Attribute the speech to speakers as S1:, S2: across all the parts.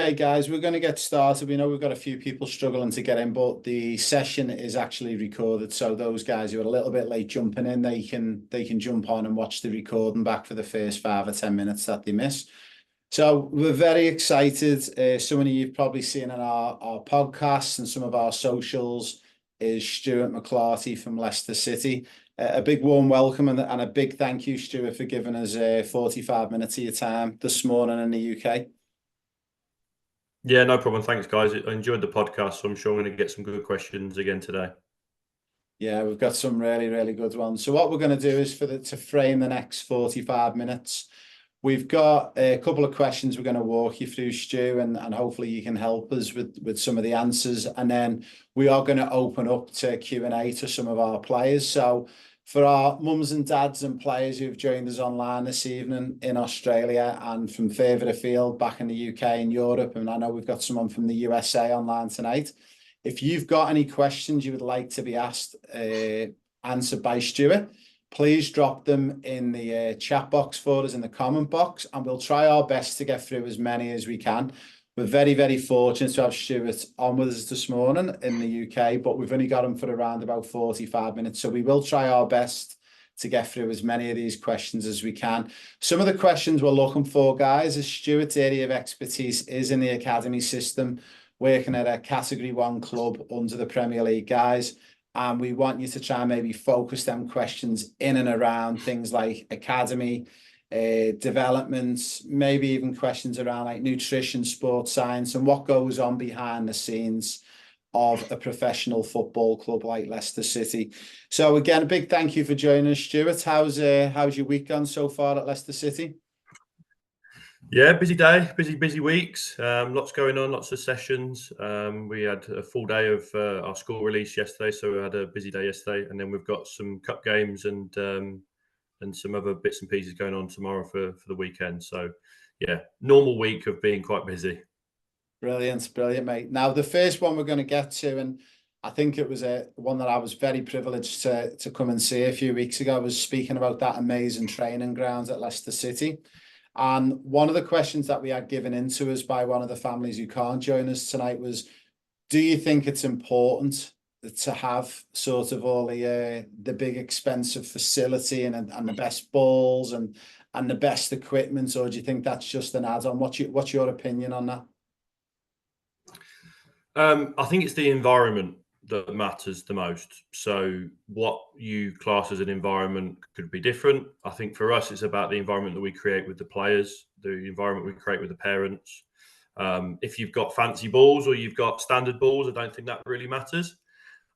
S1: Hey guys, we're going to get started. We know we've got a few people struggling to get in, but the session is actually recorded. So those guys who are a little bit late jumping in, they can jump on and watch the recording back for the first 5 or 10 minutes that they miss. So we're very excited. Some of you've probably seen in our podcasts and some of our socials is Stuart McClarty from Leicester City. A big warm welcome and a big thank you, Stuart, for giving us 45 minutes of your time this morning in the UK.
S2: Yeah, no problem. Thanks, guys. I enjoyed the podcast, so I'm sure I'm going to get some good questions again today.
S1: Yeah, we've got some really, really good ones. So what we're going to do is to frame the next 45 minutes. We've got a couple of questions we're going to walk you through, Stu, and hopefully you can help us with some of the answers. And then we are going to open up to Q&A to some of our players. So for our mums and dads and players who've joined us online this evening in Australia and from further afield back in the UK and Europe, and I know we've got someone from the USA online tonight. If you've got any questions you would like to be asked, answered by Stuart, please drop them in the chat box for us in the comment box, and we'll try our best to get through as many as we can. We're very, very fortunate to have Stuart on with us this morning in the UK, but we've only got him for around about 45 minutes. So we will try our best to get through as many of these questions as we can. Some of the questions we're looking for, guys, is Stuart's area of expertise is in the academy system, working at a Category 1 club under the Premier League, guys. And we want you to try and maybe focus them questions in and around things like academy, development, maybe even questions around like nutrition, sports science, and what goes on behind the scenes of a professional football club like Leicester City. So again, a big thank you for joining us, Stuart. How's your week gone so far at Leicester City?
S2: Yeah, busy day, busy weeks. Lots going on, lots of sessions. We had a full day of our school release yesterday, so we had a busy day yesterday, and then we've got some cup games and some other bits and pieces going on tomorrow for the weekend. So yeah, normal week of being quite busy.
S1: Brilliant, mate. Now, the first one we're going to get to, and I think it was one that I was very privileged to come and see a few weeks ago, was speaking about that amazing training grounds at Leicester City. And one of the questions that we had given into us by one of the families who can't join us tonight was, do you think it's important to have sort of all the big expensive facility and the best balls and the best equipment, or do you think that's just an add-on? What's your opinion on that?
S2: I think it's the environment that matters the most. So what you class as an environment could be different. I think for us, it's about the environment that we create with the players, the environment we create with the parents. If you've got fancy balls or you've got standard balls, I don't think that really matters.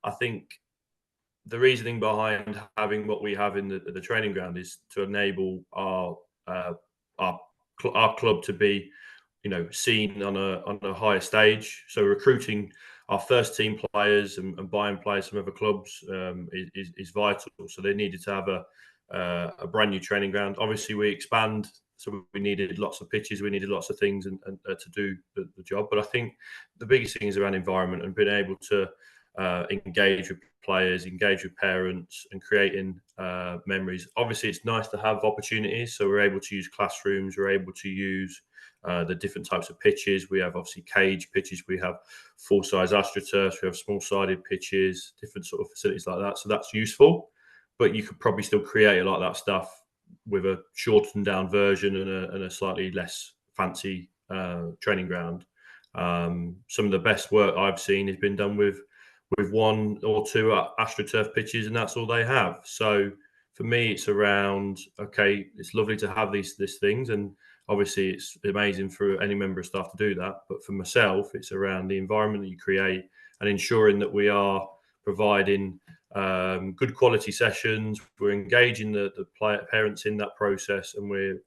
S2: I think the reasoning behind having what we have in the training ground is to enable our club to be, seen on a higher stage. So recruiting our first team players and buying players from other clubs is vital. So they needed to have a brand new training ground. Obviously, we expand, so we needed lots of pitches, we needed lots of things and to do the job. But I think the biggest thing is around environment and being able to engage with players, engage with parents, and creating memories. Obviously, it's nice to have opportunities, so we're able to use classrooms, we're able to use the different types of pitches. We have obviously cage pitches, we have full-size astroturfs, we have small-sided pitches, different sort of facilities like that. So that's useful, but you could probably still create a lot of that stuff with a shortened down version and a slightly less fancy training ground. Some of the best work I've seen has been done with one or two astroturf pitches, and that's all they have. So for me, it's around, okay, it's lovely to have these things, and obviously it's amazing for any member of staff to do that. But for myself, it's around the environment that you create and ensuring that we are providing good quality sessions. We're engaging the parents in that process, and we're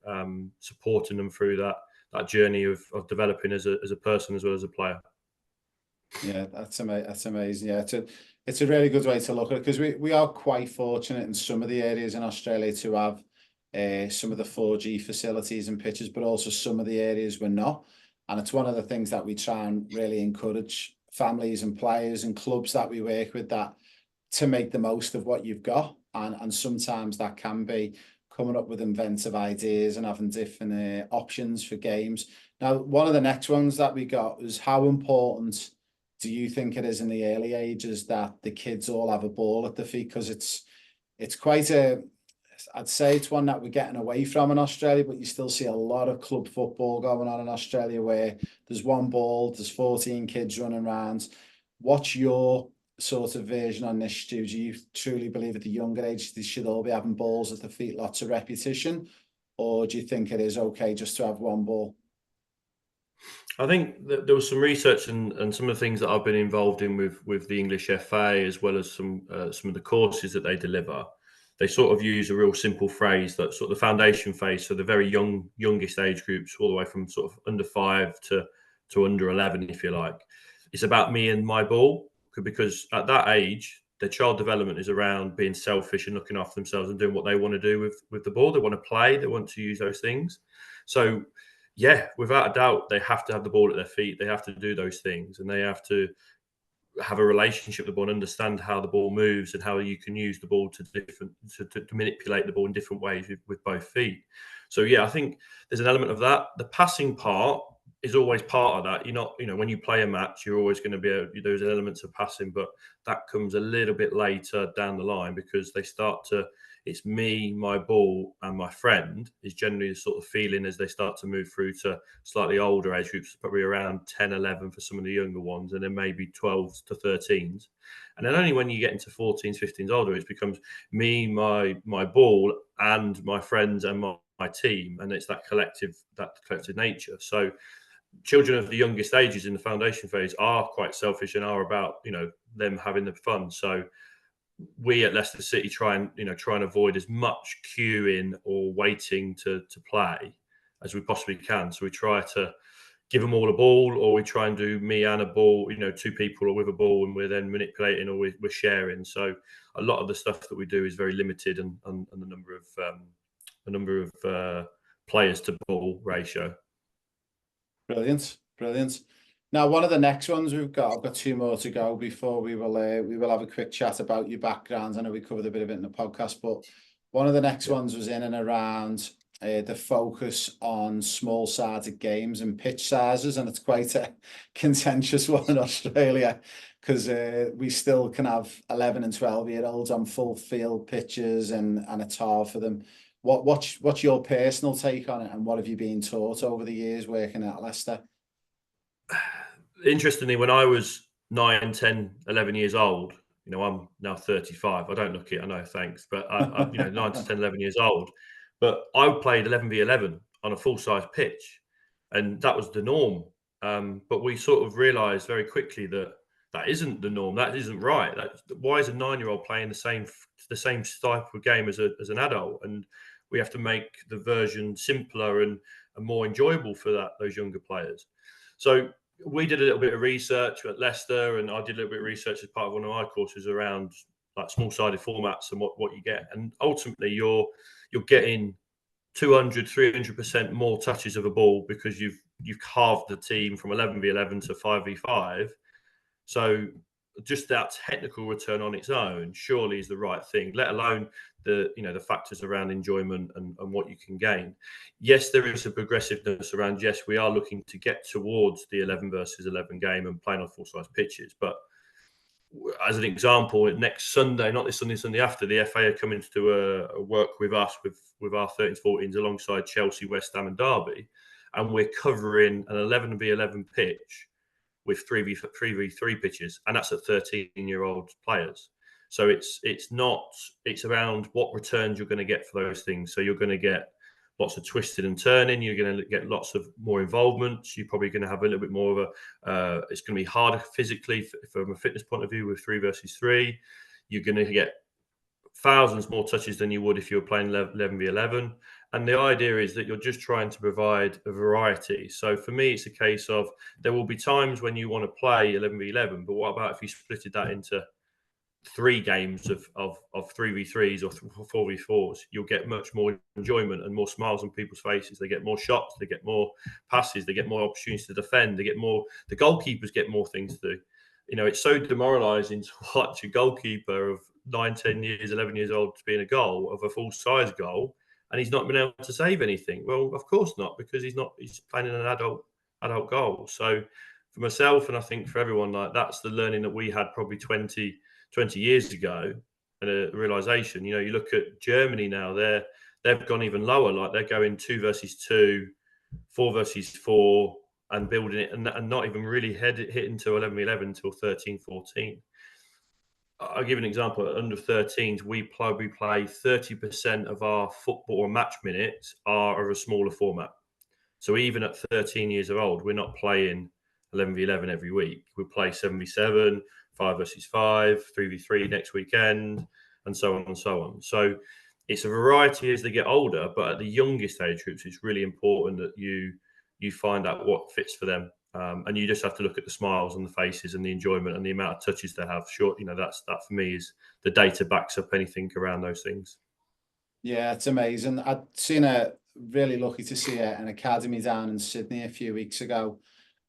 S2: supporting them through that journey of developing as a person as well as a player.
S1: Yeah, that's amazing. Yeah, it's a really good way to look at it, because we are quite fortunate in some of the areas in Australia to have some of the 4G facilities and pitches, but also some of the areas we're not. And it's one of the things that we try and really encourage families and players and clubs that we work with, that to make the most of what you've got. And sometimes that can be coming up with inventive ideas and having different options for games. Now, one of the next ones that we got was, how important do you think it is in the early ages that the kids all have a ball at the feet? Because it's quite a, I'd say it's one that we're getting away from in Australia, but you still see a lot of club football going on in Australia where there's one ball, there's 14 kids running around. What's your sort of version on this, Stu? Do you truly believe at the younger age they should all be having balls at the feet, lots of repetition? Or do you think it is okay just to have one ball?
S2: I think that there was some research and some of the things that I've been involved in with the English FA, as well as some of the courses that they deliver. They sort of use a real simple phrase, that sort of the foundation phase, so the very youngest age groups, all the way from sort of under 5 to under 11, if you like. It's about me and my ball, because at that age, their child development is around being selfish and looking after themselves and doing what they want to do with the ball. They want to play, they want to use those things. So yeah, without a doubt, they have to have the ball at their feet. They have to do those things, and they have to have a relationship with the ball and understand how the ball moves and how you can use the ball to manipulate the ball in different ways with both feet. So yeah, I think there's an element of that. The passing part is always part of that. You're not, when you play a match, you're always going to be there's elements of passing, but that comes a little bit later down the line, because they start to, it's me, my ball, and my friend is generally the sort of feeling as they start to move through to slightly older age groups, probably around 10, 11 for some of the younger ones, and then maybe 12s to 13s. And then only when you get into 14s, 15s older, it becomes me, my ball, and my friends and my team. And it's that collective nature. So children of the youngest ages in the foundation phase are quite selfish and are about, them having the fun. So we at Leicester City try and avoid as much queuing or waiting to play as we possibly can. So we try to give them all a ball, or we try and do me and a ball, two people or with a ball, and we're then manipulating, or we're sharing. So a lot of the stuff that we do is very limited, and the number of players to ball ratio.
S1: Brilliant, brilliant. Now, one of the next ones I've got 2 more to go before we will have a quick chat about your background. I know we covered a bit of it in the podcast, but one of the next ones was in and around the focus on small-sided games and pitch sizes, and it's quite a contentious one in Australia, because we still can have 11 and 12-year-olds on full field pitches, and it's hard for them. What's your personal take on it, and what have you been taught over the years working at Leicester?
S2: Interestingly, when I was 9, 10, 11 years old, I'm now 35. I don't look it, I know, thanks. But, 9 to 10, 11 years old. But I played 11v11 on a full-size pitch, and that was the norm. But we sort of realised very quickly that that isn't the norm. That isn't right. Why is a 9-year-old playing the same type of game as an adult? And we have to make the version simpler and more enjoyable for those younger players. So we did a little bit of research at Leicester, and I did a little bit of research as part of one of my courses around like small-sided formats and what you get. And ultimately, you're getting 200, 300% more touches of a ball, because you've carved the team from 11v11 to 5v5. So just that technical return on its own surely is the right thing, let alone the factors around enjoyment and what you can gain. Yes, there is a progressiveness around, yes, we are looking to get towards the 11 versus 11 game and playing on full-size pitches. But as an example, next Sunday, not this Sunday, Sunday after, the FA are coming to do a work with us with our 13s, 14s alongside Chelsea, West Ham and Derby, and we're covering an 11v11 pitch with 3v3 pitches, and that's at 13-year-old players. So it's around what returns you're going to get for those things. So you're going to get lots of twisting and turning. You're going to get lots of more involvement. You're probably going to have a little bit more of it's going to be harder physically from a fitness point of view with 3 versus 3. You're going to get thousands more touches than you would if you were playing 11v11. And the idea is that you're just trying to provide a variety. So for me, it's a case of there will be times when you want to play 11v11, but what about if you splitted that into 3 games of 3v3s or 4v4s? You'll get much more enjoyment and more smiles on people's faces. They get more shots, they get more passes, they get more opportunities to defend, the goalkeepers get more things to do. It's so demoralizing to watch a goalkeeper of 9, 10 years, 11 years old to be in a goal of a full-size goal, and he's not been able to save anything. Well, of course not, because he's playing in an adult goal. So for myself, and I think for everyone, like, that's the learning that we had probably 20 years ago, and a realization. You look at Germany now, they've gone even lower. Like, they're going 2 versus 2, 4 versus 4, and building it, and not even really hitting to 11v11 until 13-14. I'll give an example. At under 13s, we probably play 30% of our football or match minutes are of a smaller format. So even at 13 years old, we're not playing 11v11 every week. We play 7v7, 5 versus 5, 3v3 next weekend, and so on and so on. So it's a variety as they get older, but at the youngest age groups, it's really important that you find out what fits for them. And you just have to look at the smiles on the faces and the enjoyment and the amount of touches they have. Sure, that for me is the data backs up anything around those things.
S1: Yeah, it's amazing. I'd really lucky to see an academy down in Sydney a few weeks ago,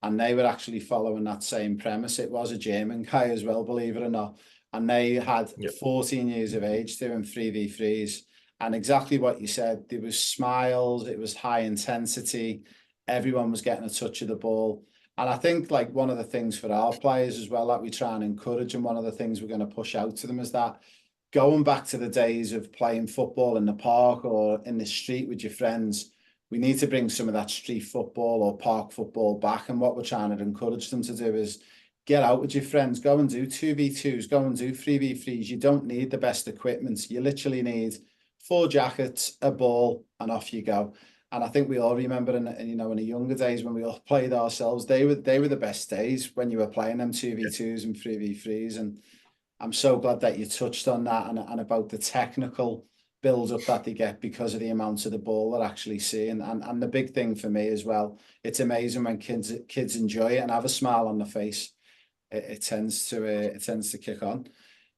S1: and they were actually following that same premise. It was a German guy as well, believe it or not. And they had 14 years of age doing 3v3s. And exactly what you said, there was smiles, it was high intensity, everyone was getting a touch of the ball. And I think, like, one of the things for our players as well that we try and encourage, and one of the things we're going to push out to them, is that going back to the days of playing football in the park or in the street with your friends, we need to bring some of that street football or park football back. And what we're trying to encourage them to do is get out with your friends, go and do 2v2s, go and do 3v3s. You don't need the best equipment. You literally need 4 jackets, a ball, and off you go. And I think we all remember in the younger days when we all played ourselves, they were the best days when you were playing them 2v2s and 3v3s. And I'm so glad that you touched on that, and about the technical build-up that they get because of the amount of the ball they're actually seeing. And the big thing for me as well, it's amazing when kids enjoy it and have a smile on their face. It tends to kick on.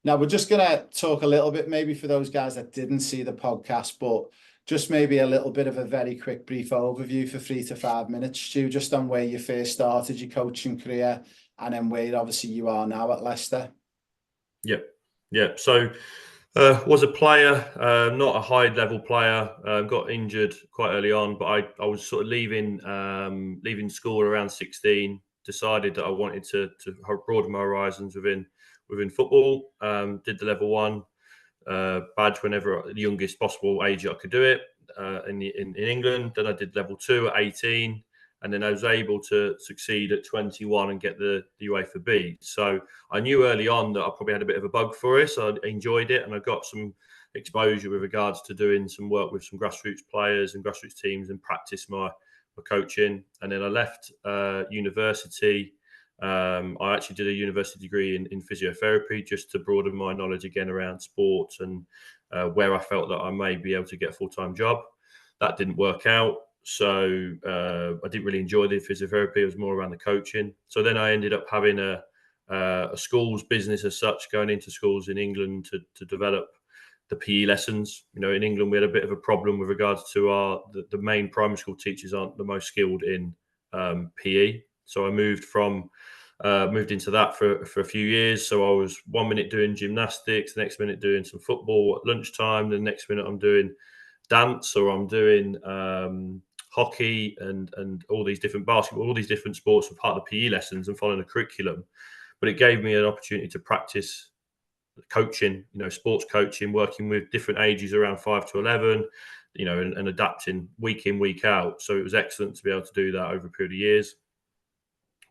S1: Now, we're just going to talk a little bit, maybe for those guys that didn't see the podcast, but just maybe a little bit of a very quick brief overview for 3 to 5 minutes, Stu, just on where you first started your coaching career, and then where obviously you are now at Leicester.
S2: Yep. So was a player, not a high level player. Got injured quite early on, but I was sort of leaving school around 16. Decided that I wanted to broaden my horizons within football. Did the level 1 badge whenever the youngest possible age I could do it in England. Then I did level 2 at 18. And then I was able to succeed at 21 and get the UEFA B. So I knew early on that I probably had a bit of a bug for it. So I enjoyed it, and I got some exposure with regards to doing some work with some grassroots players and grassroots teams and practice my coaching. And then I left university. I actually did a university degree in physiotherapy just to broaden my knowledge again around sports and where I felt that I may be able to get a full-time job. That didn't work out. So I didn't really enjoy the physiotherapy. It was more around the coaching. So then I ended up having a schools business as such, going into schools in England to develop the PE lessons. In England, we had a bit of a problem with regards to the main primary school teachers aren't the most skilled in PE. So I moved into that for a few years. So I was 1 minute doing gymnastics, the next minute doing some football at lunchtime, the next minute I'm doing dance, or I'm doing hockey and all these different basketball, all these different sports were part of the PE lessons and following a curriculum. But it gave me an opportunity to practice coaching, sports coaching, working with different ages around 5 to 11, and adapting week in, week out. So it was excellent to be able to do that over a period of years.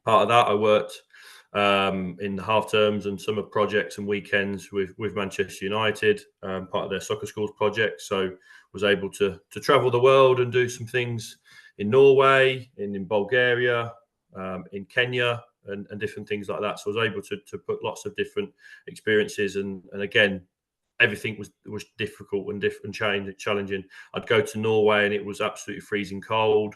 S2: Part of that, I worked in the half terms and summer projects and weekends with Manchester United, part of their soccer schools project. So was able to travel the world and do some things in Norway, in Bulgaria, in Kenya, and different things like that. So I was able to put lots of different experiences, and again, everything was difficult and challenging. I'd go to Norway and it was absolutely freezing cold,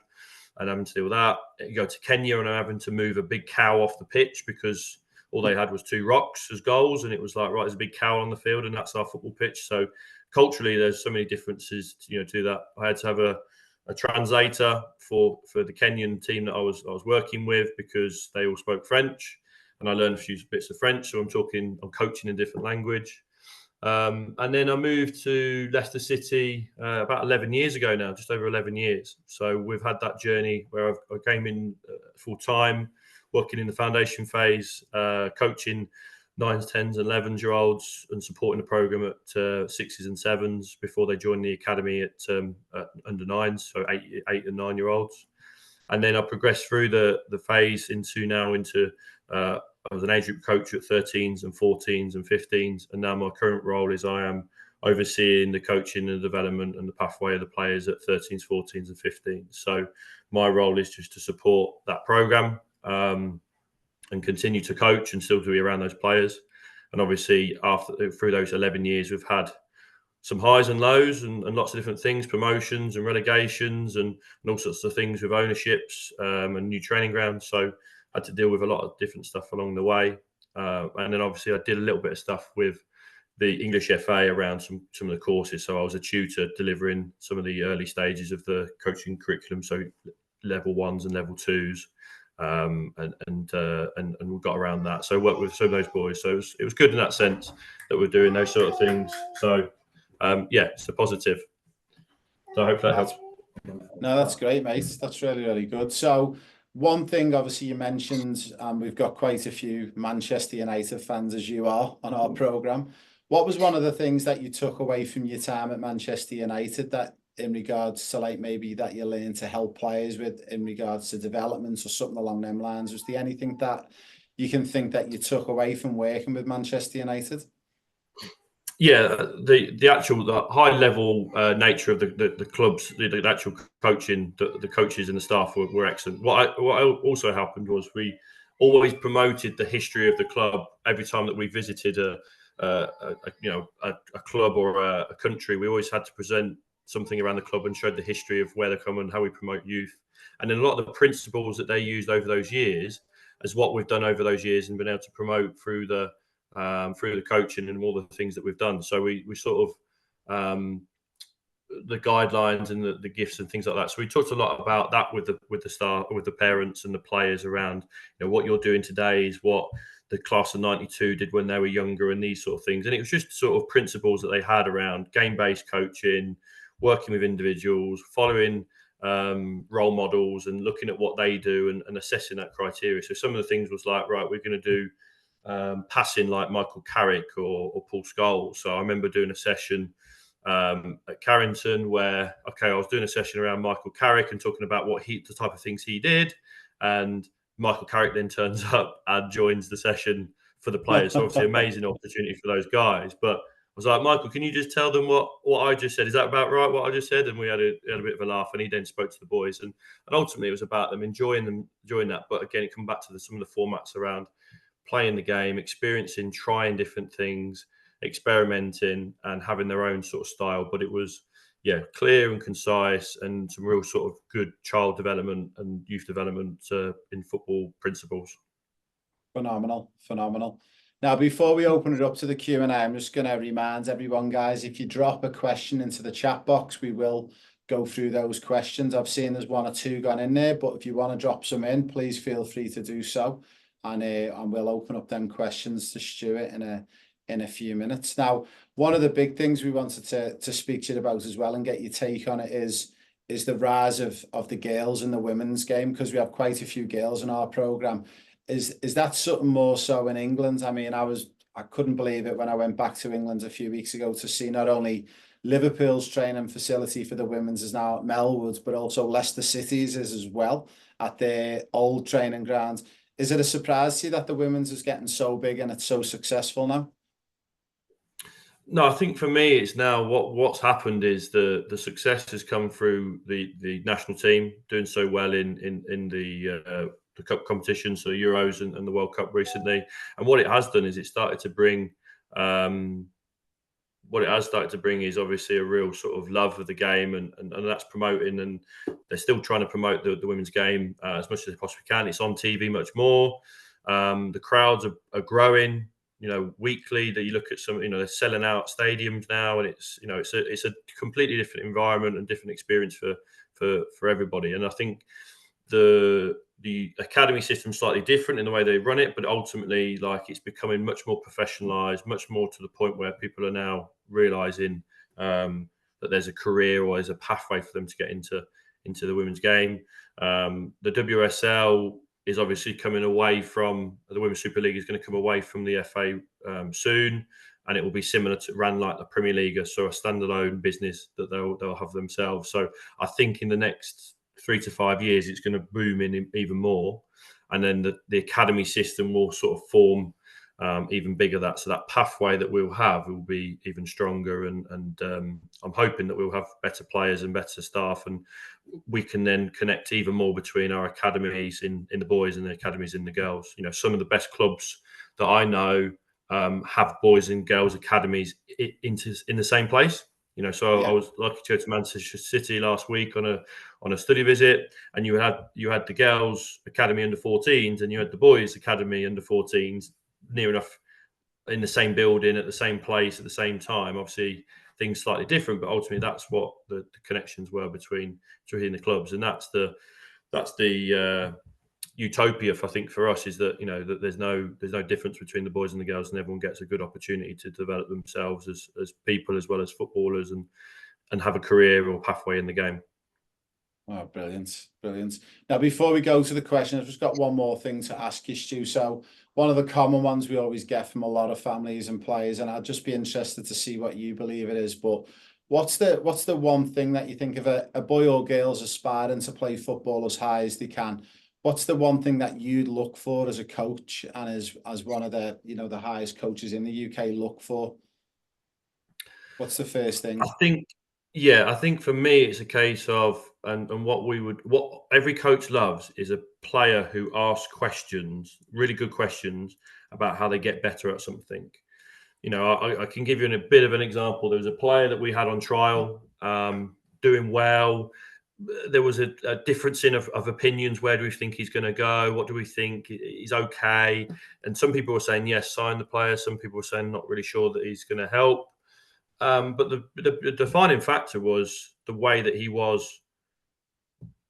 S2: and having to deal with that. You go to Kenya and I'm having to move a big cow off the pitch because all they had was 2 rocks as goals, and it was like, right, there's a big cow on the field and that's our football pitch. So culturally, there's so many differences, to that. I had to have a translator for the Kenyan team that I was working with because they all spoke French, and I learned a few bits of French. So I'm coaching in different language. And then I moved to Leicester City about 11 years ago now, just over 11 years. So we've had that journey where I came in full time, working in the foundation phase, coaching 9s, 10s, and 11-year-olds, and supporting the program at 6s and 7s before they joined the academy at under 9s, so 8 and 9-year-olds. And then I progressed through the phase into I was an age group coach at 13s and 14s and 15s, and now my current role is I am overseeing the coaching and the development and the pathway of the players at 13s, 14s, and 15s. So my role is just to support that program and continue to coach and still to be around those players. And obviously, through those 11 years, we've had some highs and lows and lots of different things, promotions and relegations and all sorts of things with ownerships and new training grounds. So I had to deal with a lot of different stuff along the way. And then obviously I did a little bit of stuff with the English FA around some of the courses. So I was a tutor delivering some of the early stages of the coaching curriculum, so level 1s and level 2s. And we got around that. So I worked with some of those boys. So it was good in that sense that we're doing those sort of things. So yeah, it's a positive. So I hope that helps.
S1: No, that's great, mate. That's really, really good. So one thing, obviously, you mentioned, we've got quite a few Manchester United fans, as you are, on our programme. What was one of the things that you took away from your time at Manchester United that in regards to like maybe that you learned to help players with in regards to development or something along them lines? Was there anything that you can think that you took away from working with Manchester United?
S2: Yeah, the high level nature of the clubs, the actual coaching, the coaches and the staff were excellent. What also happened was we always promoted the history of the club every time that we visited a club or a country. We always had to present something around the club and showed the history of where they come and how we promote youth. And then a lot of the principles that they used over those years is what we've done over those years and been able to promote through the coaching and all the things that we've done. So we sort of the guidelines and the gifts and things like that. So we talked a lot about that with the staff, with the parents and the players around, what you're doing today is what the class of 92 did when they were younger and these sort of things. And it was just sort of principles that they had around game-based coaching, working with individuals, following role models and looking at what they do and assessing that criteria. So some of the things was like, right, we're going to do passing like Michael Carrick or Paul Scholes. So I remember doing a session at Carrington where, I was doing a session around Michael Carrick and talking about the type of things he did. And Michael Carrick then turns up and joins the session for the players. So obviously amazing opportunity for those guys. But I was like, Michael, can you just tell them what I just said? Is that about right, what I just said? And we had a bit of a laugh and he then spoke to the boys. And ultimately it was about them enjoying that. But again, it come back to some of the formats around playing the game, experiencing, trying different things, experimenting and having their own sort of style. But it was, clear and concise and some real sort of good child development and youth development in football principles.
S1: Phenomenal. Now, before we open it up to the Q&A, I'm just going to remind everyone, guys, if you drop a question into the chat box, we will go through those questions. I've seen there's one or two gone in there, but if you want to drop some in, please feel free to do so. And we'll open up them questions to Stuart in a few minutes. Now, one of the big things we wanted to speak to you about as well and get your take on it is the rise of the girls in the women's game, because we have quite a few girls in our programme. Is that something more so in England? I mean, I couldn't believe it when I went back to England a few weeks ago to see not only Liverpool's training facility for the women's is now at Melwood, but also Leicester City's is as well at their old training grounds. Is it a surprise to you that the women's is getting so big and it's so successful now?
S2: No, I think for me, it's now what's happened is the success has come through the national team doing so well in the cup competition, so the Euros and the World Cup recently. And what it has done is it started to bring is obviously a real sort of love of the game and that's promoting, and they're still trying to promote the women's game as much as they possibly can. It's on TV much more. The crowds are growing, weekly. That you look at some, they're selling out stadiums now, and it's a completely different environment and different experience for everybody. And I think the the academy system slightly different in the way they run it, but ultimately, like, it's becoming much more professionalized, much more to the point where people are now realizing that there's a career or there's a pathway for them to get into the women's game. The WSL is obviously coming away from the Women's Super League is going to come away from the FA soon, and it will be similar to run like the Premier League, so a standalone business that they'll have themselves. So I think in the next 3 to 5 years, it's going to boom in even more, and then the academy system will sort of form even bigger. So that pathway that we'll have will be even stronger, and I'm hoping that we'll have better players and better staff, and we can then connect even more between our academies in the boys and the academies in the girls. You know, some of the best clubs that I know have boys and girls academies in the same place. You know, so
S1: Yeah.
S2: I was lucky to go to Manchester City last week on a study visit, and you had the girls academy under 14s and you had the boys academy under 14s near enough in the same building at the same place at the same time. Obviously, things slightly different, but ultimately that's what the connections were between the clubs, and that's the utopia I think for us, is that, you know, that there's no difference between the boys and the girls, and everyone gets a good opportunity to develop themselves as people as well as footballers, and have a career or pathway in the game.
S1: Oh, brilliant, brilliant. Now, before we go to the question, I've just got one more thing to ask you, Stu. So one of the common ones we always get from a lot of families and players, and I'd just be interested to see what you believe it is, but what's the one thing that you think of a boy or girl's aspiring to play football as high as they can? What's the one thing that you'd look for as a coach and as one of the, you know, the highest coaches in the UK look for? What's the first thing?
S2: I think for me it's a case of, and what every coach loves is a player who asks questions, really good questions about how they get better at something. You know, I can give you a bit of an example. There was a player that we had on trial, doing well. There was a difference of opinions. Where do we think he's going to go? What do we think? He's okay. And some people were saying, yes, sign the player. Some people were saying, not really sure that he's going to help. But the defining factor was the way that he was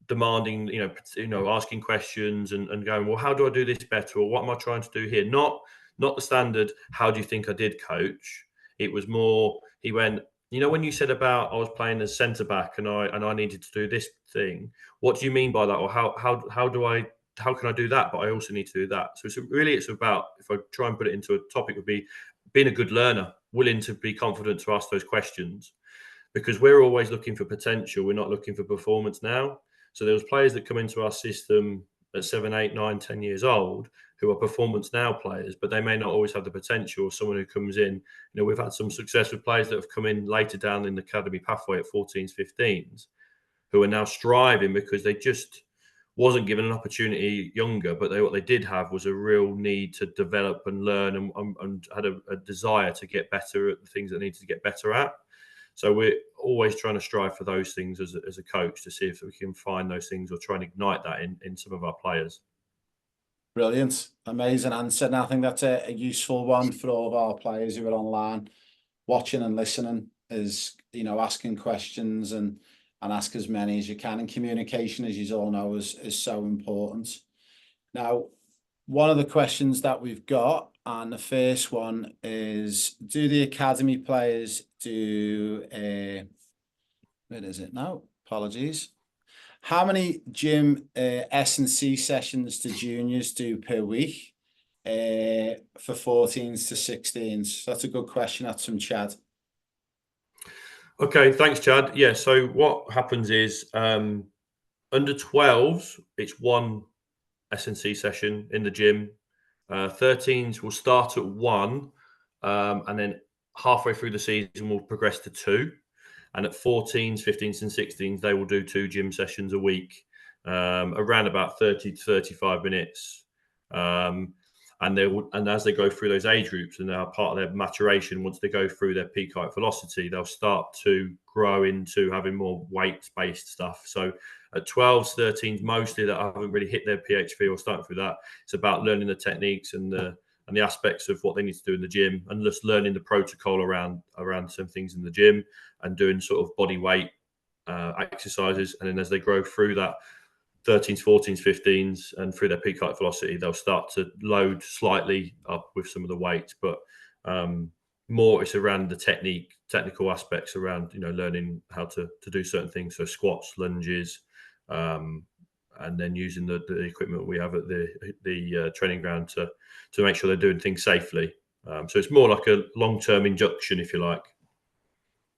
S2: demanding, you know, asking questions and going, well, how do I do this better? Or what am I trying to do here? Not the standard, how do you think I did, coach? It was more, he went, you know, when you said about I was playing as centre back and I needed to do this thing, what do you mean by that? Or how can I do that? But I also need to do that. So it's about, if I try and put it into a topic, would be being a good learner, willing to be confident to ask those questions, because we're always looking for potential. We're not looking for performance now. So there was players that come into our system at 7, 8, 9, 10 years old who are performance now players, but they may not always have the potential of someone who comes in. You know, we've had some success with players that have come in later down in the academy pathway at 14s, 15s, who are now striving because they just wasn't given an opportunity younger, but what they did have was a real need to develop and learn, and had a desire to get better at the things that they needed to get better at. So we're always trying to strive for those things as a coach, to see if we can find those things or try and ignite that in some of our players.
S1: Brilliant, amazing answer. And I think that's a useful one for all of our players who are online watching and listening, is, you know, asking questions and ask as many as you can. And communication, as you all know, is so important. Now, one of the questions that we've got, and the first one is, do the academy players do where is it now? Apologies. How many gym S&C sessions do juniors do per week for 14s to 16s? That's a good question. That's from Chad.
S2: Okay, thanks, Chad. Yeah, so what happens is, under 12s, it's one S&C session in the gym. 13s will start at 1, and then halfway through the season will progress to 2. And at 14s, 15s, and 16s, they will do 2 gym sessions a week, around about 30 to 35 minutes. And as they go through those age groups and they are part of their maturation, once they go through their peak height velocity, they'll start to grow into having more weight-based stuff. So at 12s, 13s, mostly that haven't really hit their PHV or starting through that, it's about learning the techniques and the aspects of what they need to do in the gym, and just learning the protocol around some things in the gym, and doing sort of body weight exercises. And then as they grow through that, 13s, 14s, 15s, and through their peak height velocity, they'll start to load slightly up with some of the weight, but more it's around the technical aspects around, you know, learning how to do certain things. So squats, lunges, and then using the equipment we have at the training ground to make sure they're doing things safely. So it's more like a long-term induction, if you like.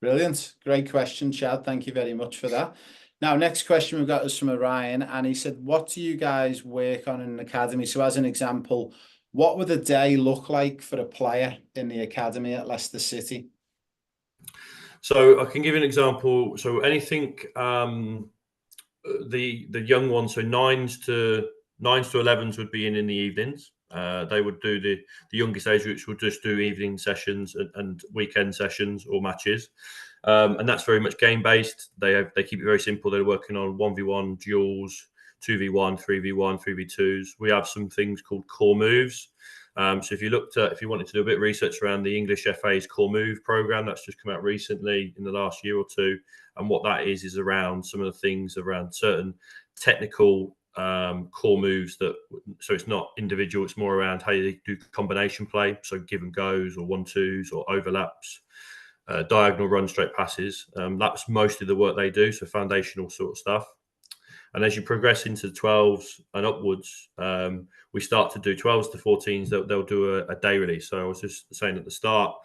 S1: Brilliant. Great question, Chad. Thank you very much for that. Now, next question we've got is from Orion, and he said, what do you guys work on in an academy? So as an example, what would a day look like for a player in the academy at Leicester City?
S2: So I can give you an example. So anything, the young ones, so 9s to 11s would be in the evenings. They would do the youngest age groups would just do evening sessions and weekend sessions or matches, and that's very much game based. They keep it very simple. They're working on 1v1 duels, 2v1, 3v1, 3v2s. We have some things called core moves. So if you wanted to do a bit of research around the English FA's core move program, that's just come out recently in the last year or two, and what that is around some of the things around certain technical core moves so it's not individual, it's more around how you do combination play, so give and goes or 1-2s or overlaps, diagonal run, straight passes. That's mostly the work they do, so foundational sort of stuff. And as you progress into the 12s and upwards, we start to do 12s to 14s. They'll do a day release. So I was just saying at the start,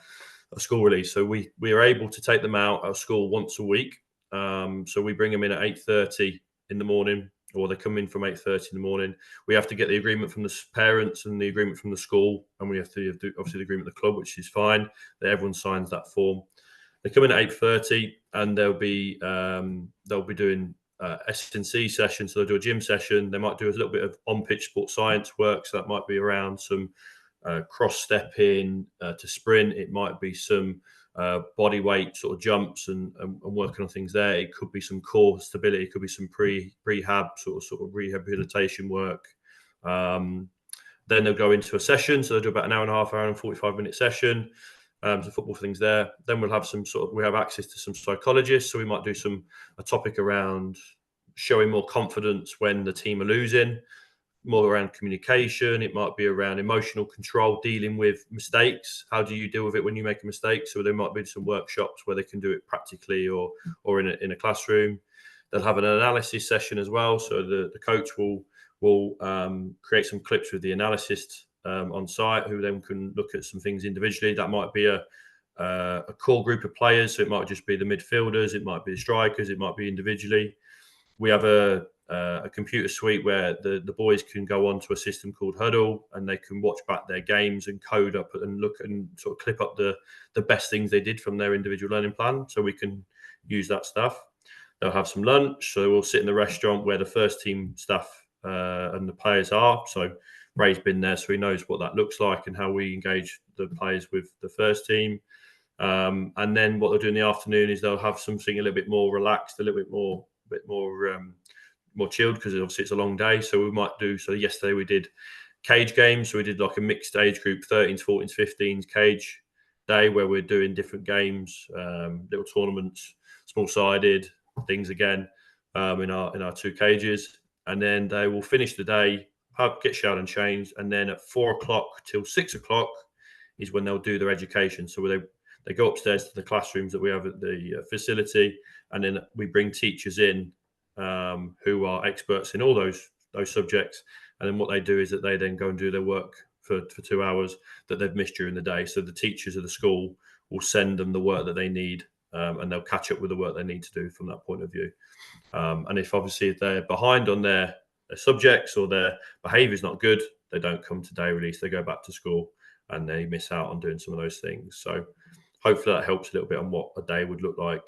S2: a school release. So we are able to take them out of school once a week. So we bring them in at 8:30 in the morning, or they come in from 8:30 in the morning. We have to get the agreement from the parents and the agreement from the school, and we have to do obviously the agreement with the club, which is fine. Everyone signs that form. They come in at 8:30, and they'll be doing S&C session, so they'll do a gym session. They might do a little bit of on-pitch sports science work, so that might be around some cross-stepping to sprint. It might be some body weight sort of jumps and working on things there. It could be some core stability. It could be some prehab sort of rehabilitation work. Then they'll go into a session, so they'll do about an hour and a half, hour and 45-minute session. Some football things there. Then we'll have we have access to some psychologists, so we might do a topic around showing more confidence when the team are losing, more around communication. It might be around emotional control, dealing with mistakes. How do you deal with it when you make a mistake? So there might be some workshops where they can do it practically or in a classroom. They'll have an analysis session as well. So the coach will create some clips with the analyst on site, who then can look at some things individually. That might be a core group of players, so it might just be the midfielders, it might be the strikers, it might be individually. We have a computer suite where the boys can go onto a system called Huddle, and they can watch back their games and code up and look and sort of clip up the best things they did from their individual learning plan, so we can use that stuff. They'll have some lunch, so we'll sit in the restaurant where the first team staff and the players are. So Ray's been there, so he knows what that looks like and how we engage the players with the first team. And then what they'll do in the afternoon is they'll have something a little bit more relaxed, a little bit more chilled, because obviously it's a long day. So we might do. So yesterday we did cage games. So we did like a mixed age group, 13s, 14s, 15s cage day, where we're doing different games, little tournaments, small sided things again, in our two cages. And then they will finish the day, get showered and changed, and then at 4 o'clock till 6 o'clock is when they'll do their education. So they go upstairs to the classrooms that we have at the facility, and then we bring teachers in who are experts in all those subjects. And then what they do is that they then go and do their work for 2 hours that they've missed during the day. So the teachers of the school will send them the work that they need, and they'll catch up with the work they need to do from that point of view. And if they're behind on their subjects or their behaviour is not good, they don't come to day release. They go back to school and they miss out on doing some of those things. So hopefully that helps a little bit on what a day would look like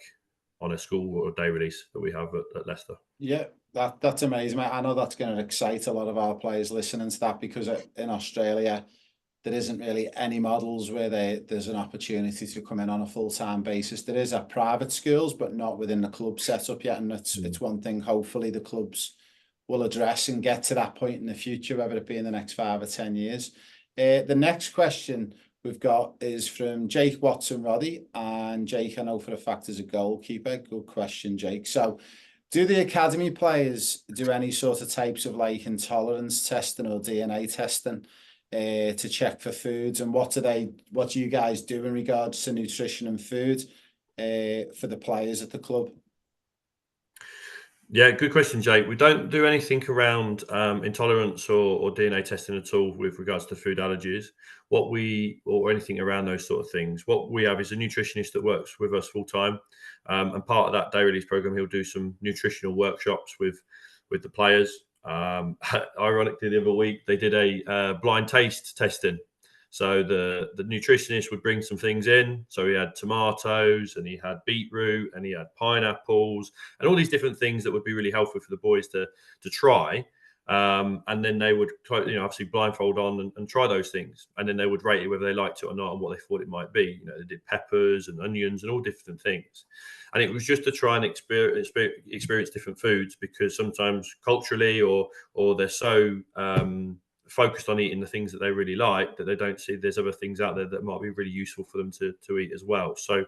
S2: on a school or a day release that we have at Leicester.
S1: Yeah, that's amazing, mate. I know that's going to excite a lot of our players listening to that, because in Australia there isn't really any models where there's an opportunity to come in on a full-time basis. There is at private schools, but not within the club setup yet. And it's one thing hopefully the clubs will address and get to that point in the future, whether it be in the next 5 or 10 years. The next question we've got is from Jake Watson Roddy, and Jake, I know for a fact, is a goalkeeper. Good question, Jake. So Do the academy players do any sort of types of like intolerance testing or DNA testing to check for foods? And what do you guys do in regards to nutrition and food for the players at the club?
S2: Yeah, good question, Jake. We don't do anything around intolerance or DNA testing at all with regards to food allergies. Or anything around those sort of things. What we have is a nutritionist that works with us full time, and part of that day release program, he'll do some nutritional workshops with the players. Ironically, the other week they did a blind taste testing. So the nutritionist would bring some things in. So he had tomatoes and he had beetroot and he had pineapples and all these different things that would be really helpful for the boys to try. And then they would obviously blindfold on and try those things, and then they would rate it whether they liked it or not and what they thought it might be. They did peppers and onions and all different things, and it was just to try and experience different foods, because sometimes culturally or they're so focused on eating the things that they really like that they don't see there's other things out there that might be really useful for them to eat as well. So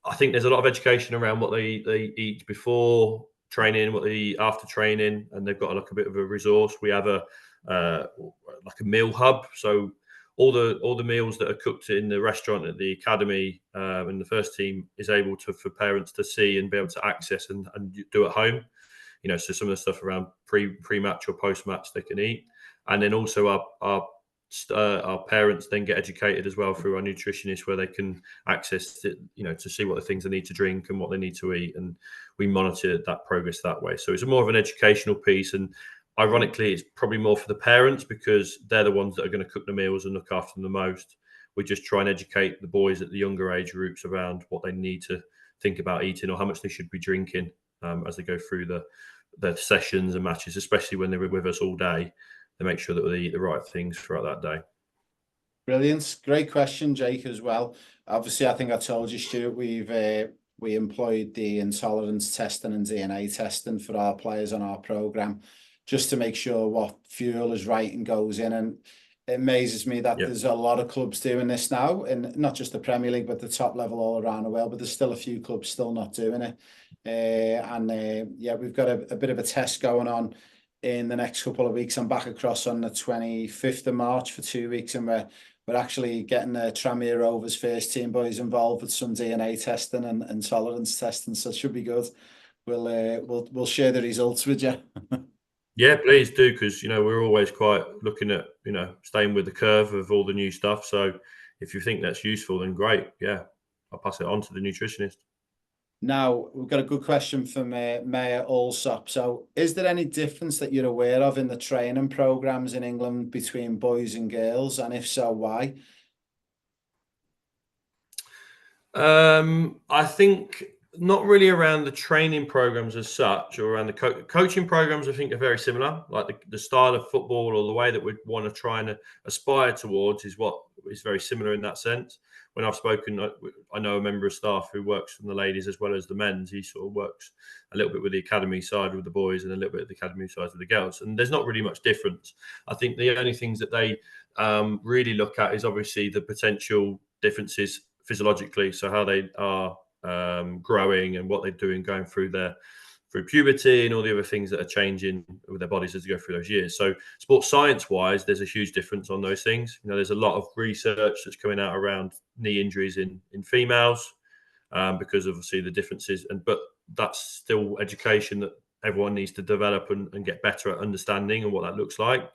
S2: I think there's a lot of education around what they eat before training, what they eat after training, and they've got like a bit of a resource. We have a like a meal hub, so all the meals that are cooked in the restaurant at the academy and the first team is able for parents to see and be able to access and do at home. So some of the stuff around pre-match or post-match they can eat, and then also our parents then get educated as well through our nutritionist, where they can access it, to see what the things they need to drink and what they need to eat, and we monitor that progress that way. So it's more of an educational piece, and ironically, it's probably more for the parents because they're the ones that are going to cook the meals and look after them the most. We just try and educate the boys at the younger age groups around what they need to think about eating or how much they should be drinking as they go through the sessions and matches, especially when they're with us all day. They make sure that they eat the right things throughout that day.
S1: Brilliant. Great question, Jake, as well. Obviously, I think I told you, Stuart, we employed the intolerance testing and DNA testing for our players on our program, just to make sure what fuel is right and goes in. And it amazes me that there's a lot of clubs doing this now, and not just the Premier League, but the top level all around the world. But there's still a few clubs still not doing it. We've got a bit of a test going on in the next couple of weeks. I'm back across on the 25th of March for 2 weeks, and we're actually getting the Tranmere Rovers first team boys involved with some DNA testing and tolerance testing, so it should be good. We'll share the results with you.
S2: Yeah, please do, because we're always quite looking at staying with the curve of all the new stuff. So if you think that's useful, then great. Yeah, I'll pass it on to the nutritionist.
S1: Now, we've got a good question from Mayor Allsop. So, is there any difference that you're aware of in the training programs in England between boys and girls? And if so, why?
S2: I think not really around the training programs as such, or around the coaching programs. I think are very similar. Like the style of football or the way that we want to try and aspire towards is what is very similar in that sense. When I've spoken, I know a member of staff who works from the ladies as well as the men's. He sort of works a little bit with the academy side with the boys and a little bit of the academy side with the girls. And there's not really much difference. I think the only things that they really look at is obviously the potential differences physiologically. So how they are growing and what they're doing going through puberty and all the other things that are changing with their bodies as they go through those years. So sports science wise, there's a huge difference on those things. There's a lot of research that's coming out around knee injuries in females because obviously the differences, but that's still education that everyone needs to develop and get better at understanding and what that looks like.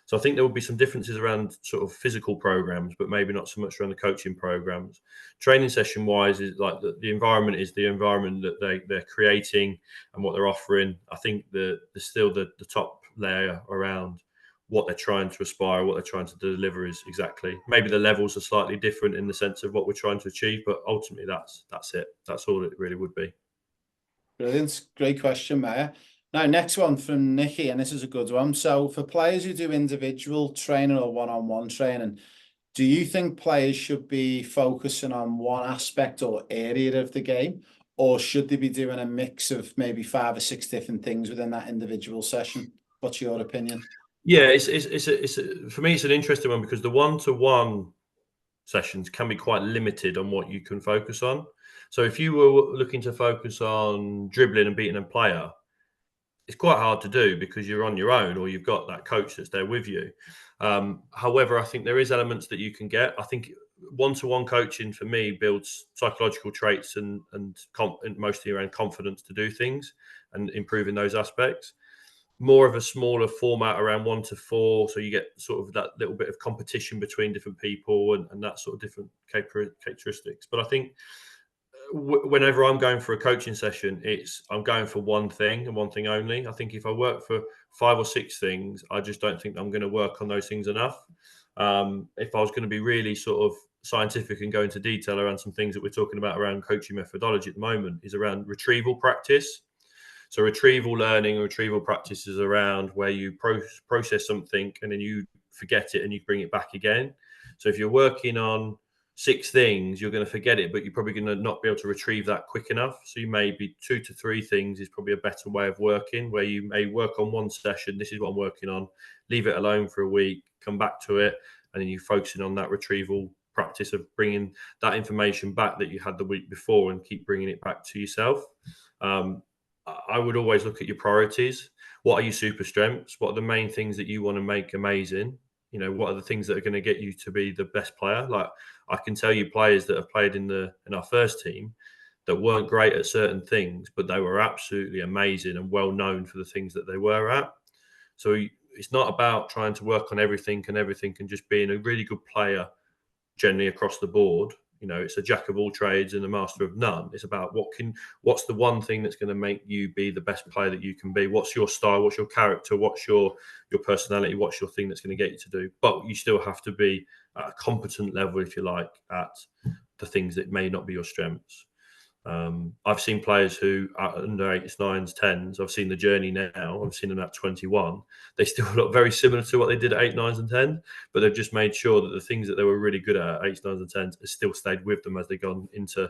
S2: So I think there will be some differences around sort of physical programs, but maybe not so much around the coaching programs. Training session wise is like the environment is the environment that they're creating and what they're offering. I think there's still the top layer around what they're trying to aspire, what they're trying to deliver is exactly. Maybe the levels are slightly different in the sense of what we're trying to achieve, but ultimately that's it. That's all it really would be.
S1: Brilliant. Great question, Maya. Now, next one from Nikki, and this is a good one. So for players who do individual training or one-on-one training, do you think players should be focusing on one aspect or area of the game, or should they be doing a mix of maybe 5 or 6 different things within that individual session? What's your opinion?
S2: Yeah, for me, it's an interesting one because the one-to-one sessions can be quite limited on what you can focus on. So if you were looking to focus on dribbling and beating a player, it's quite hard to do because you're on your own or you've got that coach that's there with you. However, I think there is elements that you can get. I think one-to-one coaching for me builds psychological traits and mostly around confidence to do things and improving those aspects. More of a smaller format around 1-4, so you get sort of that little bit of competition between different people and that sort of different characteristics. But I think whenever I'm going for a coaching session, I'm going for one thing and one thing only. I think if I work for 5 or 6 things, I just don't think I'm going to work on those things enough. If I was going to be really sort of scientific and go into detail around some things that we're talking about around coaching methodology at the moment, is around retrieval practice. So retrieval learning and retrieval practice is around where you process something and then you forget it and you bring it back again. So if you're working on 6 things, you're going to forget it, but you're probably going to not be able to retrieve that quick enough. So you may be 2 to 3 things is probably a better way of working, where you may work on one session. This is what I'm working on. Leave it alone for a week, come back to it, and then you're focusing on that retrieval practice of bringing that information back that you had the week before and keep bringing it back to yourself. I would always look at your priorities. What are your super strengths? What are the main things that you want to make amazing? You know, what are the things that are going to get you to be the best player? Like, I can tell you players that have played in our first team that weren't great at certain things, but they were absolutely amazing and well known for the things that they were at. So it's not about trying to work on everything and just being a really good player generally across the board. You know, it's a jack of all trades and a master of none. It's about what's the one thing that's going to make you be the best player that you can be. What's your style? What's your character? What's your personality? What's your thing that's going to get you to do? But you still have to be at a competent level, if you like, at the things that may not be your strengths. I've seen players who are under 8s, 9s, 10s. I've seen the journey now. I've seen them at 21. They still look very similar to what they did at 8, 9s, and 10s, but they've just made sure that the things that they were really good at 8s, 9s, and 10s have still stayed with them as they've gone into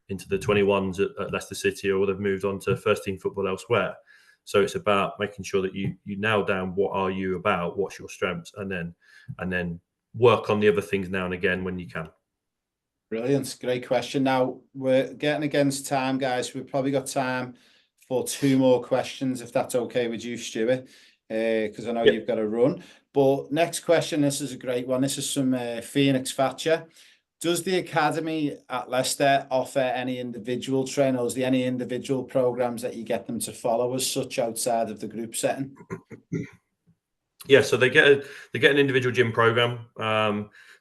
S2: the 21s at Leicester City, or they've moved on to first team football elsewhere. So it's about making sure that you nail down what are you about, what's your strengths, and then work on the other things now and again when you can.
S1: Brilliant. Great question. Now, we're getting against time, guys. We've probably got time for 2 more questions, if that's okay with you, Stuart, because I know you've got to run. But next question, this is a great one. This is from Phoenix Thatcher. Does the academy at Leicester offer any individual trainers, any individual programs that you get them to follow as such outside of the group setting?
S2: Yeah, so they get an individual gym program.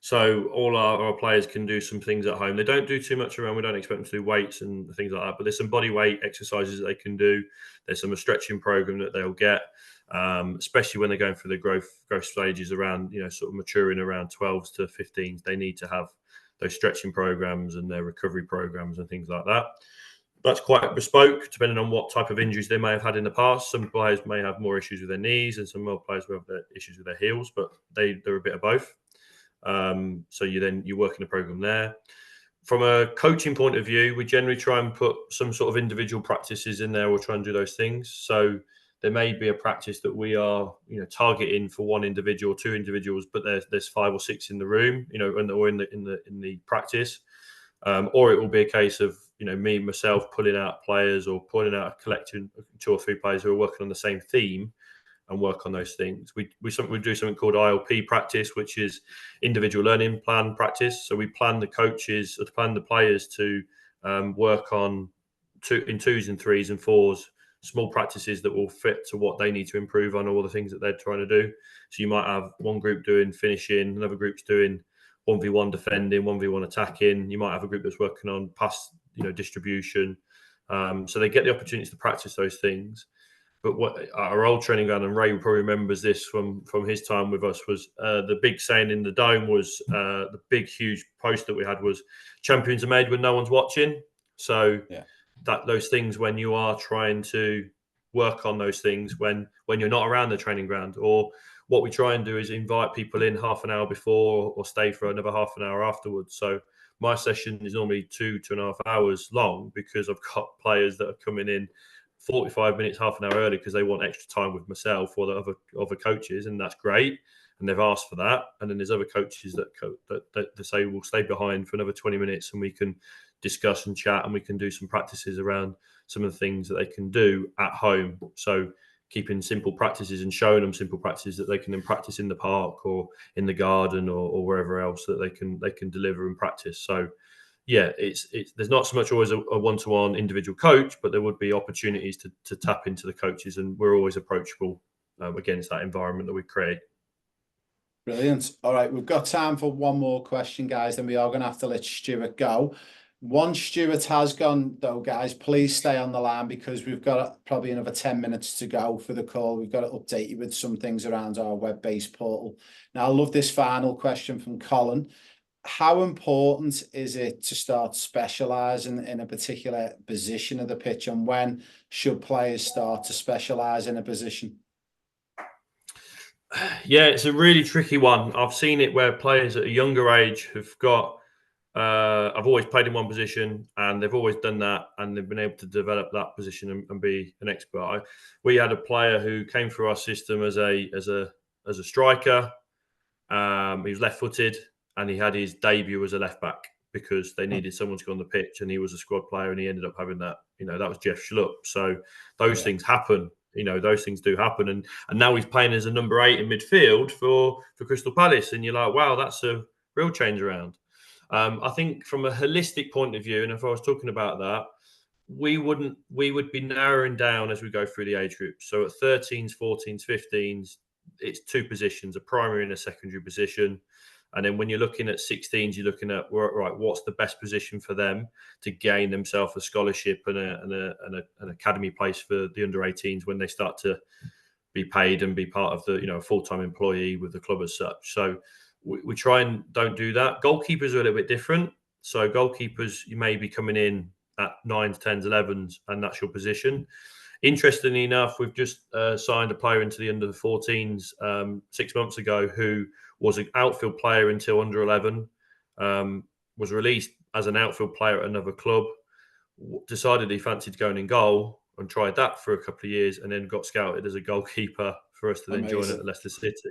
S2: So all our players can do some things at home. They don't do too much around. We don't expect them to do weights and things like that. But there's some body weight exercises that they can do. There's some stretching program that they'll get, especially when they're going through the growth stages around, sort of maturing around 12s to 15s. They need to have those stretching programs and their recovery programs and things like that. That's quite bespoke, depending on what type of injuries they may have had in the past. Some players may have more issues with their knees, and some more players will have issues with their heels, but they're a bit of both. So you work in a program there. From a coaching point of view, we generally try and put some sort of individual practices in there. We'll try and do those things. So there may be a practice that we are, targeting for one individual, 2 individuals, but there's 5 or 6 in the room, or in the practice. Or it will be a case of, me, myself, pulling out players or pulling out a collection of 2 or 3 players who are working on the same theme and work on those things. We do something called ILP practice, which is individual learning plan practice. So we plan the coaches or plan the players to work on 2s and 3s and 4s, small practices that will fit to what they need to improve on, all the things that they're trying to do. So you might have one group doing finishing, another group's doing 1v1 defending, 1v1 attacking. You might have a group that's working on pass, distribution. So they get the opportunity to practice those things. But what our old training ground, and Ray probably remembers this from his time with us, was the big saying in the dome was the big, huge post that we had was champions are made when no one's watching. So that those things when you are trying to work on those things when you're not around the training ground, or what we try and do is invite people in half an hour before or stay for another half an hour afterwards. So my session is normally 2.5 hours long because I've got players that are coming in 45 minutes, half an hour early because they want extra time with myself or the other coaches, and that's great. And they've asked for that. And then there's other coaches that say we'll stay behind for another 20 minutes and we can discuss and chat, and we can do some practices around some of the things that they can do at home. So keeping simple practices and showing them simple practices that they can then practice in the park or in the garden or wherever else that they can deliver and practice. So yeah, it's there's not so much always a one-to-one individual coach, but there would be opportunities to tap into the coaches, and we're always approachable against that environment that we create.
S1: Brilliant. All right, we've got time for one more question, guys, then we are going to have to let Stuart go. Once Stuart has gone, though, guys, please stay on the line because we've got probably another 10 minutes to go for the call. We've got to update you with some things around our web-based portal. Now, I love this final question from Colin. How important is it to start specialising in a particular position of the pitch, and when should players start to specialise in a position?
S2: Yeah, it's a really tricky one. I've seen it where players at a younger age have got, I've always played in one position and they've always done that and they've been able to develop that position and be an expert. We had a player who came through our system as a striker. He was left-footed and he had his debut as a left-back because they needed someone to go on the pitch and he was a squad player and he ended up having that. That was Jeff Schlupp. So those things happen. Those things do happen. And now he's playing as a number 8 in midfield for Crystal Palace. And you're like, wow, that's a real change around. I think from a holistic point of view, and if I was talking about that, we would be narrowing down as we go through the age groups. So at 13s, 14s, 15s, it's 2 positions, a primary and a secondary position. And then when you're looking at 16s, you're looking at, right, what's the best position for them to gain themselves a scholarship and an academy place for the under 18s when they start to be paid and be part of the, a full-time employee with the club as such. So we try and don't do that. Goalkeepers are a little bit different. So goalkeepers, you may be coming in at 9s, 10s, 11s, and that's your position. Interestingly enough, we've just signed a player into the under 14s 6 months ago who was an outfield player until under 11, was released as an outfield player at another club, decided he fancied going in goal and tried that for a couple of years and then got scouted as a goalkeeper for us to then join at Leicester City.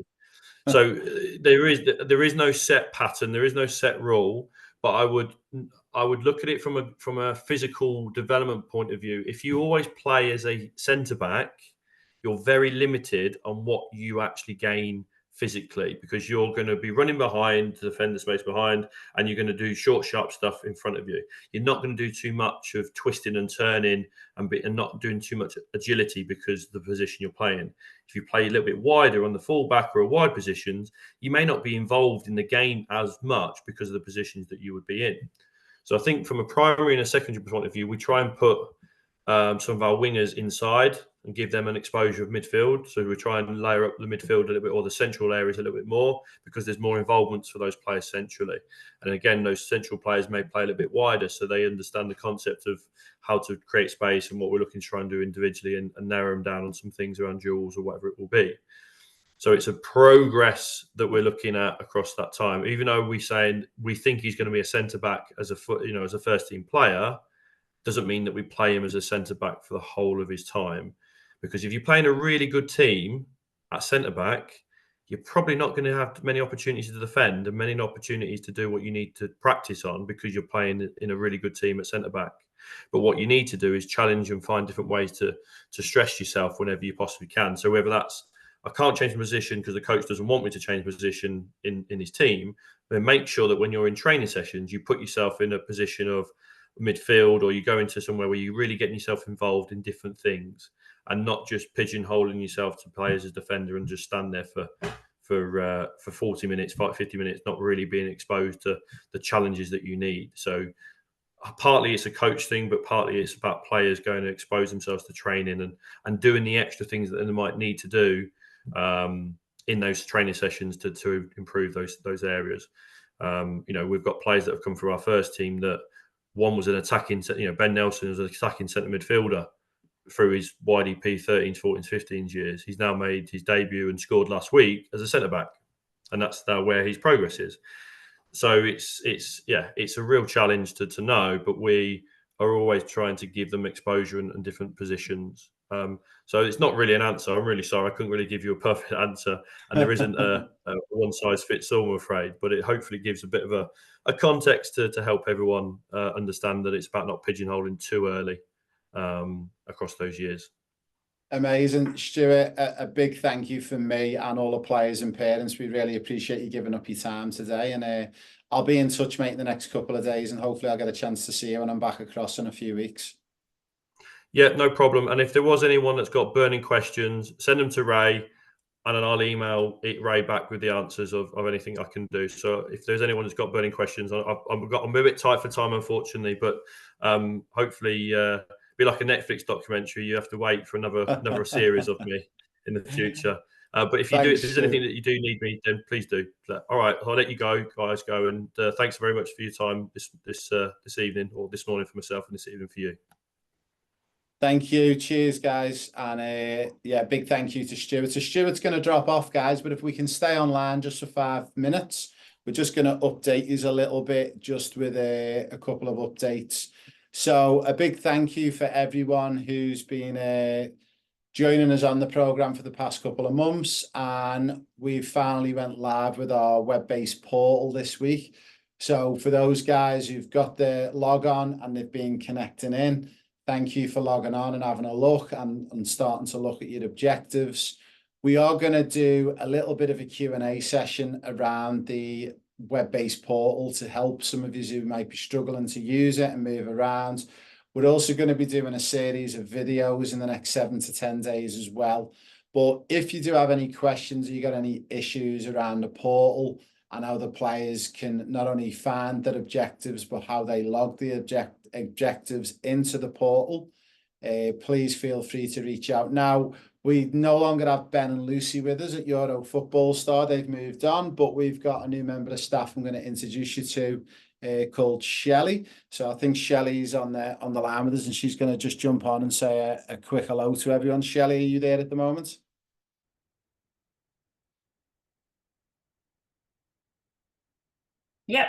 S2: So there is no set pattern, there is no set rule, but I would look at it from a physical development point of view. If you always play as a centre back, you're very limited on what you actually gain physically because you're going to be running behind to defend the space behind and you're going to do short, sharp stuff in front of you. You're not going to do too much of twisting and turning and not doing too much agility because of the position you're playing. If you play a little bit wider on the fullback or a wide positions, you may not be involved in the game as much because of the positions that you would be in. So I think from a primary and a secondary point of view, we try and put some of our wingers inside and give them an exposure of midfield. So we try and layer up the midfield a little bit or the central areas a little bit more because there's more involvements for those players centrally. And again, those central players may play a little bit wider so they understand the concept of how to create space and what we're looking to try and do individually and narrow them down on some things around duels or whatever it will be. So it's a progress that we're looking at across that time. Even though we think he's going to be a centre-back as a first-team player, doesn't mean that we play him as a centre-back for the whole of his time. Because if you're playing a really good team at centre-back, you're probably not going to have many opportunities to defend and many opportunities to do what you need to practice on because you're playing in a really good team at centre-back. But what you need to do is challenge and find different ways to stress yourself whenever you possibly can. So whether that's, I can't change my position because the coach doesn't want me to change position in his team, then make sure that when you're in training sessions, you put yourself in a position of midfield or you go into somewhere where you're really getting yourself involved in different things and not just pigeonholing yourself to play as a defender and just stand there for 40 minutes, 50 minutes, not really being exposed to the challenges that you need. So partly it's a coach thing, but partly it's about players going to expose themselves to training and doing the extra things that they might need to do in those training sessions to improve those areas. We've got players that have come through our first team that one was an attacking, Ben Nelson was an attacking centre midfielder through his YDP 13s, 14s, 15s years. He's now made his debut and scored last week as a centre back, and that's now where his progress is. So it's a real challenge to know, but we are always trying to give them exposure in different positions So it's not really an answer. I'm really sorry. I couldn't really give you a perfect answer, and there isn't a one size fits all, I'm afraid. But it hopefully gives a bit of a context to help everyone understand that it's about not pigeonholing too early across those years.
S1: Amazing, Stuart. A big thank you from me and all the players and parents. We really appreciate you giving up your time today, and I'll be in touch, mate, in the next couple of days, and hopefully I'll get a chance to see you when I'm back across in a few weeks.
S2: Yeah, no problem. And if there was anyone that's got burning questions, send them to Ray, and then I'll email Ray back with the answers of anything I can do. So if there's anyone that's got burning questions, I'm a bit tight for time, unfortunately, but hopefully be like a Netflix documentary. You have to wait for another series of me in the future. But if there's anything that you do need me, then please do. All right, I'll let you go, guys. Go, and thanks very much for your time this evening, or this morning for myself, and this evening for you.
S1: Thank you. Cheers, guys. And yeah, big thank you to Stuart. So Stuart's going to drop off, guys, but if we can stay online just for 5 minutes, we're just going to update you a little bit just with a couple of updates. So a big thank you for everyone who's been joining us on the program for the past couple of months. And we finally went live with our web-based portal this week. So for those guys who've got the log on and they've been connecting in, thank you for logging on and having a look and starting to look at your objectives. We are going to do a little bit of a Q&A session around the web-based portal to help some of you who might be struggling to use it and move around. We're also going to be doing a series of videos in the next 7 to 10 days as well. But if you do have any questions or you got any issues around the portal and how the players can not only find their objectives, but how they log the objectives into the portal, please feel free to reach out. Now, we no longer have Ben and Lucy with us at Euro Football Star. They've moved on, but we've got a new member of staff I'm going to introduce you to called Shelley. So I think Shelley's on the line with us, and she's going to just jump on and say a quick hello to everyone. Shelley, are you there at the moment?
S3: Yep.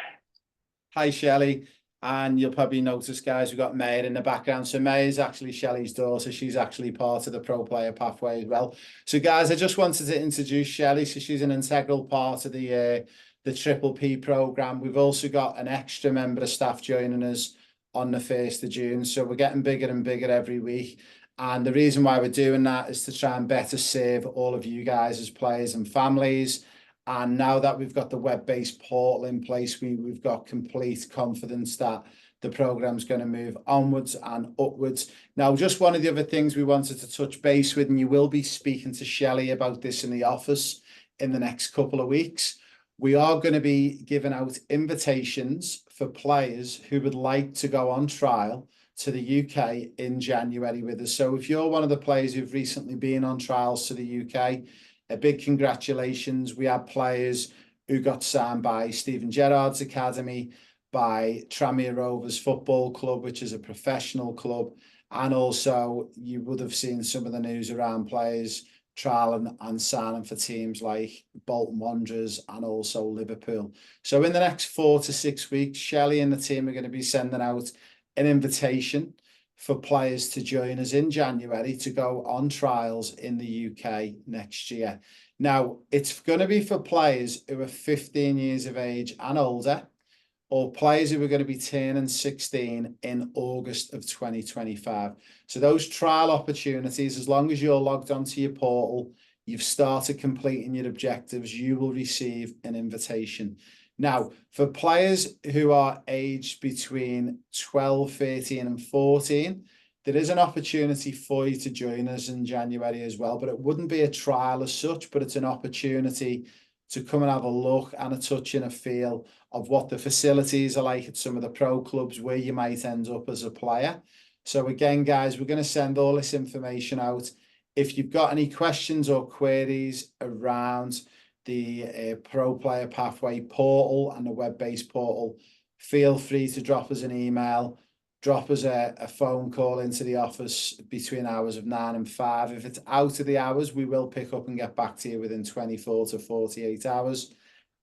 S1: Hi, Shelley. And you'll probably notice, guys, we've got Maya in the background. So Maya is actually Shelley's daughter. She's actually part of the Pro Player Pathway as well. So, guys, I just wanted to introduce Shelley. So she's an integral part of the Triple P program. We've also got an extra member of staff joining us on the 1st of June. So we're getting bigger and bigger every week. And the reason why we're doing that is to try and better serve all of you guys as players and families. And now that we've got the web-based portal in place, we've got complete confidence that the program's going to move onwards and upwards. Now, just one of the other things we wanted to touch base with, and you will be speaking to Shelley about this in the office in the next couple of weeks. We are going to be giving out invitations for players who would like to go on trial to the UK in January with us. So if you're one of the players who've recently been on trials to the UK, a big congratulations. We had players who got signed by Stephen Gerrard's academy, by Tranmere Rovers Football Club, which is a professional club. And also you would have seen some of the news around players trialing and signing for teams like Bolton Wanderers and also Liverpool. So in the next 4 to 6 weeks, Shelley and the team are going to be sending out an invitation for players to join us in January to go on trials in the UK next year. Now, it's going to be for players who are 15 years of age and older, or players who are going to be turning 16 in August of 2025. So those trial opportunities, as long as you're logged onto your portal, you've started completing your objectives, you will receive an invitation. Now, for players who are aged between 12, 13 and 14, there is an opportunity for you to join us in January as well, but it wouldn't be a trial as such, but it's an opportunity to come and have a look and a touch and a feel of what the facilities are like at some of the pro clubs where you might end up as a player. So again, guys, we're going to send all this information out. If you've got any questions or queries around the Pro Player Pathway portal and the web-based portal, feel free to drop us an email, drop us a phone call into the office between hours of 9 and 5. If it's out of the hours, we will pick up and get back to you within 24 to 48 hours.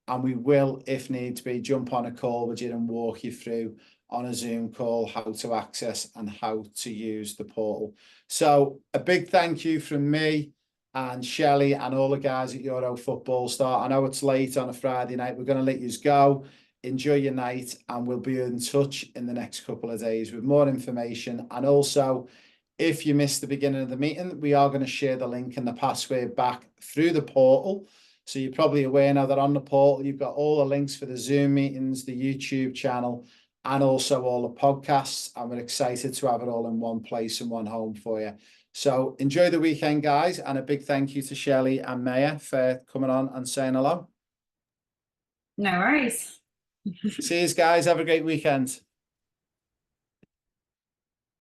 S1: And we will, if need be, jump on a call with you and walk you through on a Zoom call, how to access and how to use the portal. So a big thank you from me and Shelley and all the guys at Euro Football Start. I know it's late on a Friday night. We're going to let you go. Enjoy your night, and we'll be in touch in the next couple of days with more information. And also, if you missed the beginning of the meeting, we are going to share the link and the password back through the portal. So you're probably aware now that on the portal, you've got all the links for the Zoom meetings, the YouTube channel, and also all the podcasts. And we're excited to have it all in one place and one home for you. So enjoy the weekend, guys. And a big thank you to Shelley and Maya for coming on and saying hello.
S3: No worries.
S1: See you guys. Have a great weekend.